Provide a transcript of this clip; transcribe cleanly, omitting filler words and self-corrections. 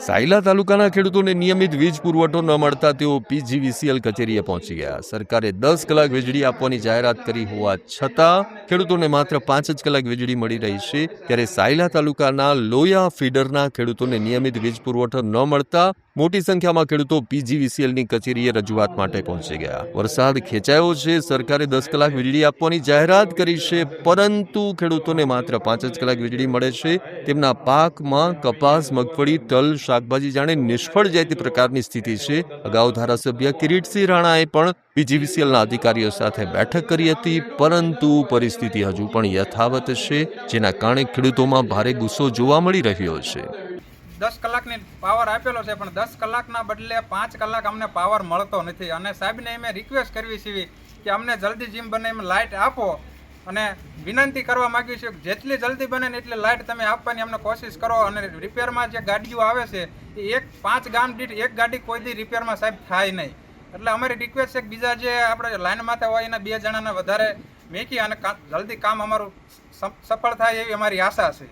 સાયલા તાલુકાના ખેડૂતોને નિયમિત વીજ પુરવઠો ન મળતા તેઓ પીજીવીસીએલ કચેરીએ પહોંચી ગયા. સરકારે 10 કલાક વીજળી આપવાની જાહેરાત કરી હોવા છતાં ખેડૂતોને માત્ર 5 જ કલાક વીજળી મળી રહી છે. ત્યારે સાયલા તાલુકાના લોયા ફીડરના ખેડૂતોને નિયમિત વીજ પુરવઠો ન મળતા મોટી સંખ્યામાં ખેડૂતો પીજીવીસીએલની કચેરીએ રજૂઆત માટે પહોંચી ગયા. વરસાદ ખેંચાયો છે, સરકારે 10 કલાક વીજળી આપવાની જાહેરાત કરી છે, પરંતુ ખેડૂતોને માત્ર 5 જ કલાક વીજળી મળે છે. તેમના પાકમાં કપાસ, મગફળી, તલ, શાકભાજી જાણે નિષ્ફળ જાય તે પ્રકારની સ્થિતિ છે. અગાઉ ધારાસભ્ય કિરીટસિંહ રાણાએ પણ પીજીવીસીએલના અધિકારીઓ સાથે બેઠક કરી હતી, પરંતુ પરિસ્થિતિ હજુ પણ યથાવત છે, જેના કારણે ખેડૂતોમાં ભારે ગુસ્સો જોવા મળી રહ્યો છે. 10 કલાકની પાવર આપેલો છે, પણ 10 કલાકના બદલે 5 કલાક અમને પાવર મળતો નથી. અને સાહેબને અમે રિક્વેસ્ટ કરવી છે કે અમને જલ્દી જેમ બને એમ લાઇટ આપો, અને વિનંતી કરવા માંગીએ છીએ કે જેટલી જલ્દી બને ને એટલી લાઇટ તમે આપવાની અમને કોશિશ કરો. અને રિપેરમાં જે ગાડીઓ આવે છે એ 5 ગામ દીઠ 1 ગાડી કોઈ દી રિપેરમાં સાહેબ થાય નહીં. એટલે અમારી રિક્વેસ્ટ છે કે બીજા જે આપણે લાઇનમાં હોય એના 2 જણાને વધારે મેકી અને જલ્દી કામ અમારું સફળ થાય એવી અમારી આશા છે.